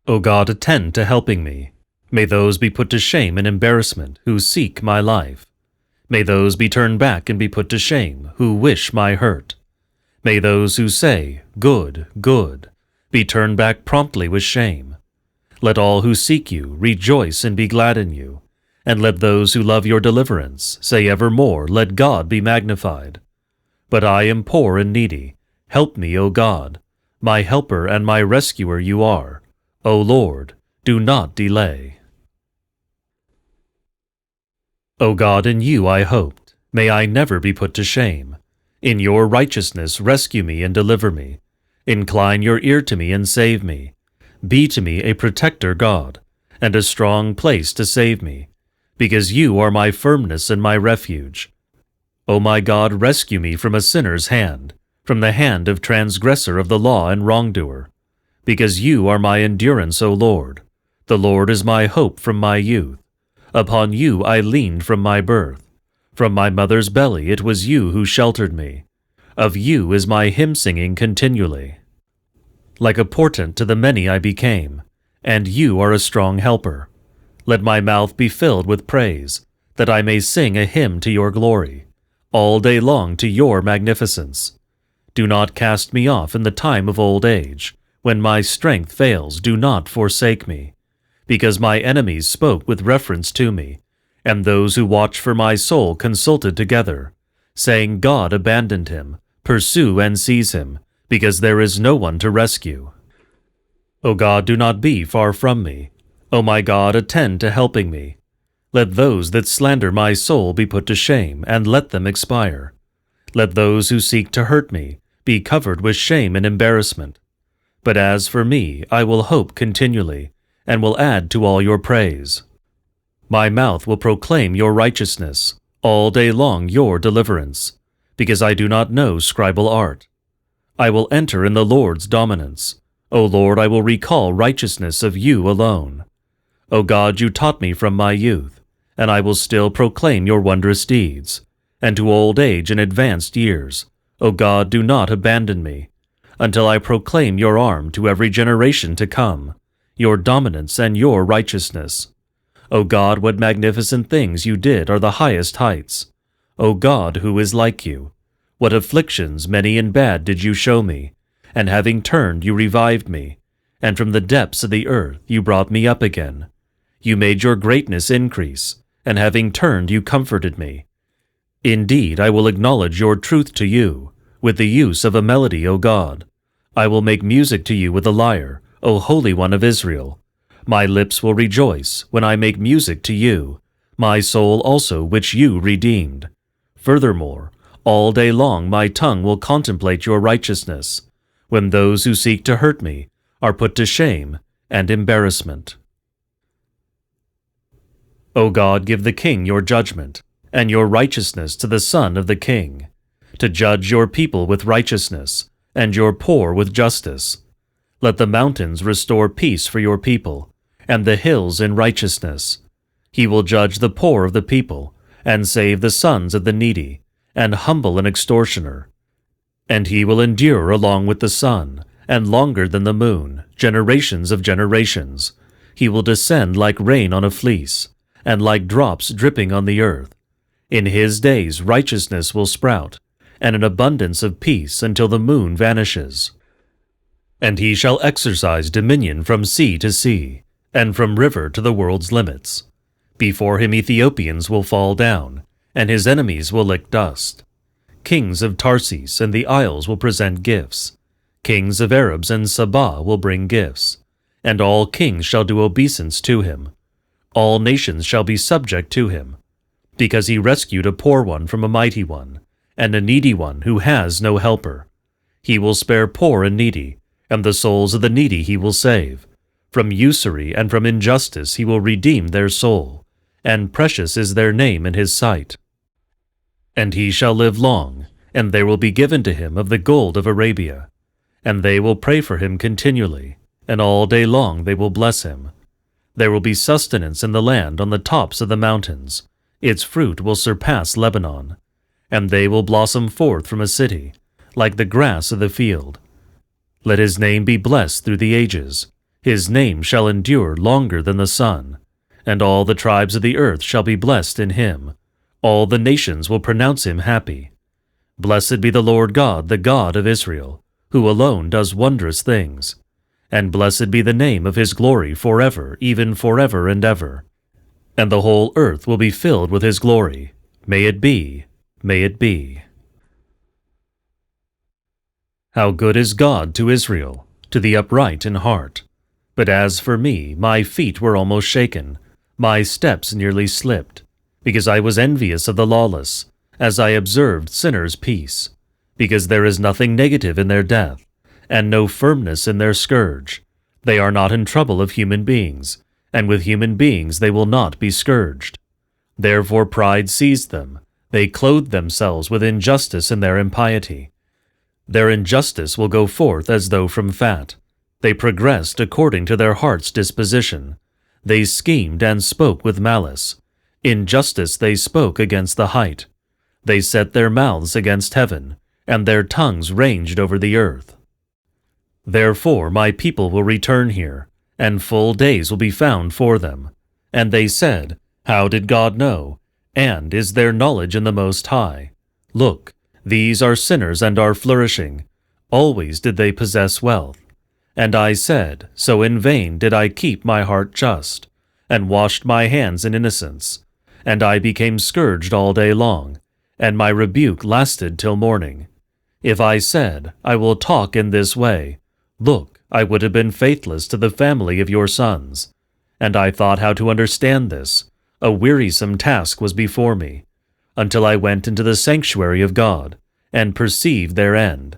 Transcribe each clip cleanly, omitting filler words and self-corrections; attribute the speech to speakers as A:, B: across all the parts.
A: O God, attend to helping me. May those be put to shame and embarrassment who seek my life. May those be turned back and be put to shame who wish my hurt. May those who say, "Good, good," be turned back promptly with shame. Let all who seek you rejoice and be glad in you, and let those who love your deliverance say evermore, "Let God be magnified." But I am poor and needy. Help me, O God. My helper and my rescuer you are. O Lord, do not delay. O God, in you I hoped. May I never be put to shame. In your righteousness rescue me and deliver me. Incline your ear to me and save me. Be to me a protector, God, and a strong place to save me, because you are my firmness and my refuge. O my God, rescue me from a sinner's hand, from the hand of transgressor of the law and wrongdoer. Because you are my endurance, O Lord. The Lord is my hope from my youth. Upon you I leaned from my birth. From my mother's belly it was you who sheltered me. Of you is my hymn singing continually. Like a portent to the many I became, and you are a strong helper. Let my mouth be filled with praise, that I may sing a hymn to your glory, all day long to your magnificence. Do not cast me off in the time of old age. When my strength fails, do not forsake me. Because my enemies spoke with reference to me, and those who watch for my soul consulted together, saying, "God abandoned him. Pursue and seize him, because there is no one to rescue." O God, do not be far from me. O my God, attend to helping me. Let those that slander my soul be put to shame, and let them expire. Let those who seek to hurt me be covered with shame and embarrassment. But as for me, I will hope continually, and will add to all your praise. My mouth will proclaim your righteousness, all day long your deliverance, because I do not know scribal art. I will enter in the Lord's dominance. O Lord, I will recall righteousness of you alone. O God, you taught me from my youth, and I will still proclaim your wondrous deeds. And to old age and advanced years, O God, do not abandon me, until I proclaim your arm to every generation to come, your dominance and your righteousness. O God, what magnificent things you did are the highest heights. O God, who is like you? What afflictions, many and bad, did you show me, and having turned you revived me, and from the depths of the earth you brought me up again. You made your greatness increase, and having turned you comforted me. Indeed, I will acknowledge your truth to you, with the use of a melody, O God. I will make music to you with a lyre, O Holy One of Israel. My lips will rejoice when I make music to you, my soul also which you redeemed. Furthermore, all day long my tongue will contemplate your righteousness, when those who seek to hurt me are put to shame and embarrassment. O God, give the king your judgment, and your righteousness to the son of the king, to judge your people with righteousness, and your poor with justice. Let the mountains restore peace for your people, and the hills in righteousness. He will judge the poor of the people, and save the sons of the needy, and humble an extortioner. And he will endure along with the sun, and longer than the moon, generations of generations. He will descend like rain on a fleece, and like drops dripping on the earth. In his days righteousness will sprout, and an abundance of peace until the moon vanishes. And he shall exercise dominion from sea to sea, and from river to the world's limits. Before him Ethiopians will fall down, and his enemies will lick dust. Kings of Tarsus and the isles will present gifts. Kings of Arabs and Sabah will bring gifts, and all kings shall do obeisance to him. All nations shall be subject to him, because he rescued a poor one from a mighty one, and a needy one who has no helper. He will spare poor and needy, and the souls of the needy he will save. From usury and from injustice he will redeem their soul, and precious is their name in his sight. And he shall live long, and there will be given to him of the gold of Arabia. And they will pray for him continually, and all day long they will bless him. There will be sustenance in the land on the tops of the mountains. Its fruit will surpass Lebanon, and they will blossom forth from a city, like the grass of the field. Let his name be blessed through the ages. His name shall endure longer than the sun, and all the tribes of the earth shall be blessed in him. All the nations will pronounce him happy. Blessed be the Lord God, the God of Israel, who alone does wondrous things. And blessed be the name of his glory forever, even forever and ever. And the whole earth will be filled with his glory. May it be, may it be. How good is God to Israel, to the upright in heart. But as for me, my feet were almost shaken, my steps nearly slipped, because I was envious of the lawless, as I observed sinners' peace, because there is nothing negative in their death, and no firmness in their scourge. They are not in trouble of human beings, and with human beings they will not be scourged. Therefore pride seized them. They clothed themselves with injustice in their impiety. Their injustice will go forth as though from fat. They progressed according to their heart's disposition. They schemed and spoke with malice. Injustice they spoke against the height. They set their mouths against heaven, and their tongues ranged over the earth. Therefore my people will return here, and full days will be found for them. And they said, How did God know? And is there knowledge in the Most High? Look, these are sinners and are flourishing. Always did they possess wealth. And I said, So in vain did I keep my heart just, and washed my hands in innocence. And I became scourged all day long, and my rebuke lasted till morning. If I said, I will talk in this way, look, I would have been faithless to the family of your sons. And I thought how to understand this. A wearisome task was before me, until I went into the sanctuary of God, and perceived their end.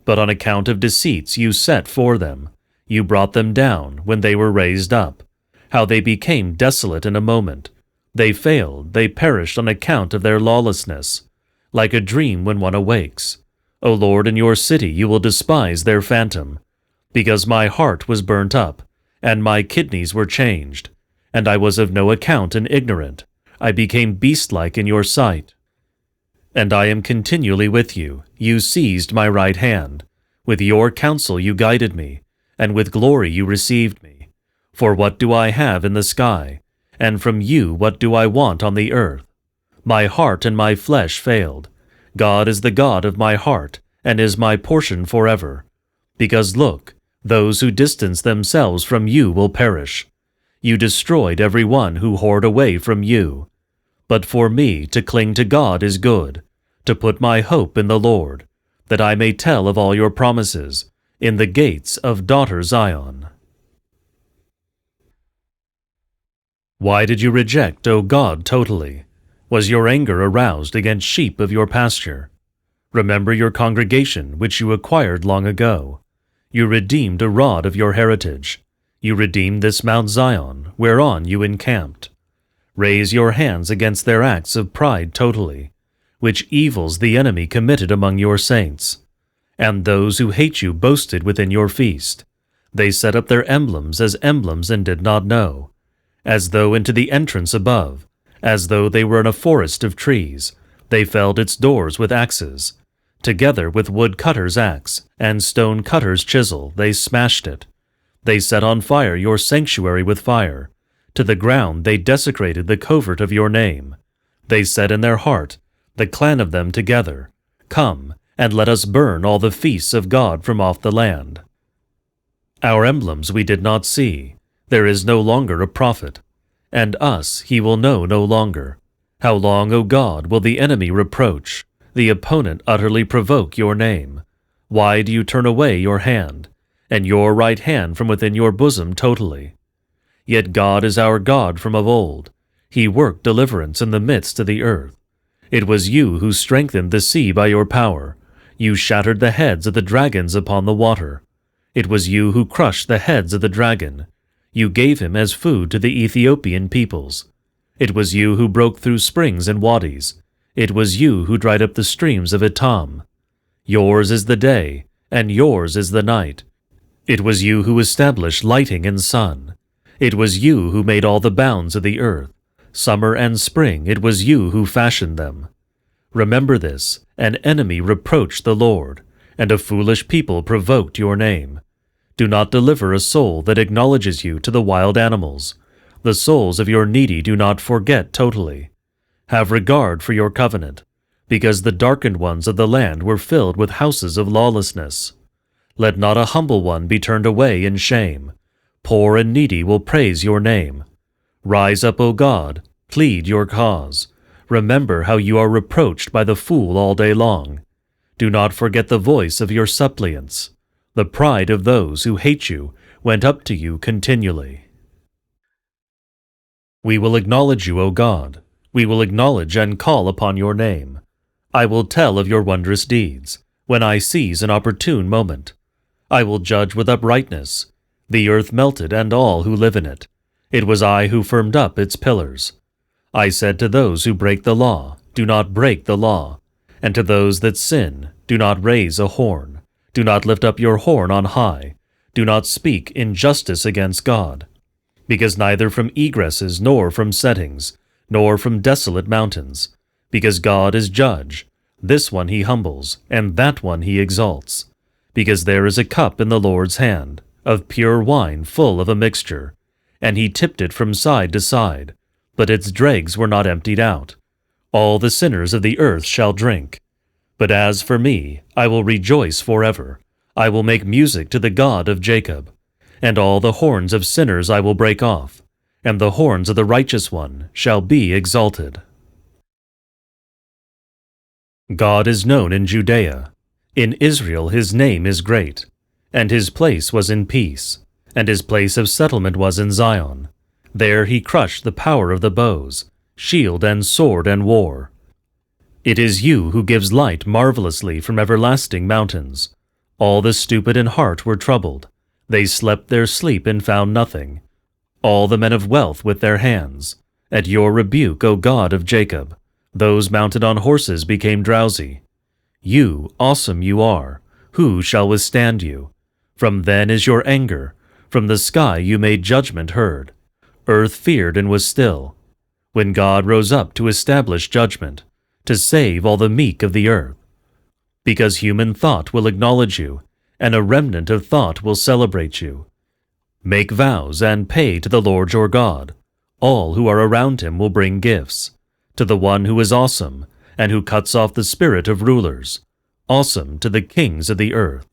A: But on account of deceits you set for them, you brought them down when they were raised up. How they became desolate in a moment. They failed, they perished on account of their lawlessness, like a dream when one awakes. O Lord, in your city you will despise their phantom, because my heart was burnt up, and my kidneys were changed, and I was of no account and ignorant. I became beast-like in your sight. And I am continually with you. You seized my right hand. With your counsel you guided me, and with glory you received me. For what do I have in the sky? And from you what do I want on the earth? My heart and my flesh failed. God is the God of my heart, and is my portion forever. Because look, those who distance themselves from you will perish. You destroyed every one who whored away from you. But for me to cling to God is good, to put my hope in the Lord, that I may tell of all your promises, in the gates of daughter Zion. Why did you reject, O God, totally? Was your anger aroused against sheep of your pasture? Remember your congregation, which you acquired long ago. You redeemed a rod of your heritage. You redeemed this Mount Zion, whereon you encamped. Raise your hands against their acts of pride totally, which evils the enemy committed among your saints. And those who hate you boasted within your feast. They set up their emblems as emblems and did not know, as though into the entrance above, as though they were in a forest of trees. They felled its doors with axes. Together with wood cutter's axe and stone cutter's chisel they smashed it. They set on fire your sanctuary with fire. To the ground they desecrated the covert of your name. They said in their heart, the clan of them together, Come, and let us burn all the feasts of God from off the land. Our emblems we did not see. There is no longer a prophet, and us he will know no longer. How long, O God, will the enemy reproach, the opponent utterly provoke your name? Why do you turn away your hand, and your right hand from within your bosom totally? Yet God is our God from of old. He worked deliverance in the midst of the earth. It was you who strengthened the sea by your power. You shattered the heads of the dragons upon the water. It was you who crushed the heads of the dragon. You gave him as food to the Ethiopian peoples. It was you who broke through springs and wadis. It was you who dried up the streams of Etam. Yours is the day, and yours is the night. It was you who established lighting and sun. It was you who made all the bounds of the earth. Summer and spring, it was you who fashioned them. Remember this, an enemy reproached the Lord, and a foolish people provoked your name. Do not deliver a soul that acknowledges you to the wild animals. The souls of your needy do not forget totally. Have regard for your covenant, because the darkened ones of the land were filled with houses of lawlessness. Let not a humble one be turned away in shame. Poor and needy will praise your name. Rise up, O God, plead your cause. Remember how you are reproached by the fool all day long. Do not forget the voice of your suppliants. The pride of those who hate you went up to you continually. We will acknowledge you, O God. We will acknowledge and call upon your name. I will tell of your wondrous deeds, when I seize an opportune moment. I will judge with uprightness. The earth melted and all who live in it. It was I who firmed up its pillars. I said to those who break the law, do not break the law. And to those that sin, do not raise a horn. Do not lift up your horn on high. Do not speak injustice against God. Because neither from egresses nor from settings, nor from desolate mountains. Because God is judge. This one he humbles, and that one he exalts. Because there is a cup in the Lord's hand, of pure wine full of a mixture. And he tipped it from side to side, but its dregs were not emptied out. All the sinners of the earth shall drink. But as for me, I will rejoice forever. I will make music to the God of Jacob. And all the horns of sinners I will break off, and the horns of the righteous one shall be exalted. God is known in Judea. In Israel his name is great. And his place was in peace, and his place of settlement was in Zion. There he crushed the power of the bows, shield and sword and war. It is you who gives light marvelously from everlasting mountains. All the stupid in heart were troubled. They slept their sleep and found nothing. All the men of wealth with their hands. At your rebuke, O God of Jacob, those mounted on horses became drowsy. You, awesome you are. Who shall withstand you? From then is your anger. From the sky you made judgment heard. Earth feared and was still. When God rose up to establish judgment, to save all the meek of the earth. Because human thought will acknowledge you, and a remnant of thought will celebrate you. Make vows and pay to the Lord your God. All who are around him will bring gifts. To the one who is awesome, and who cuts off the spirit of rulers. Awesome to the kings of the earth.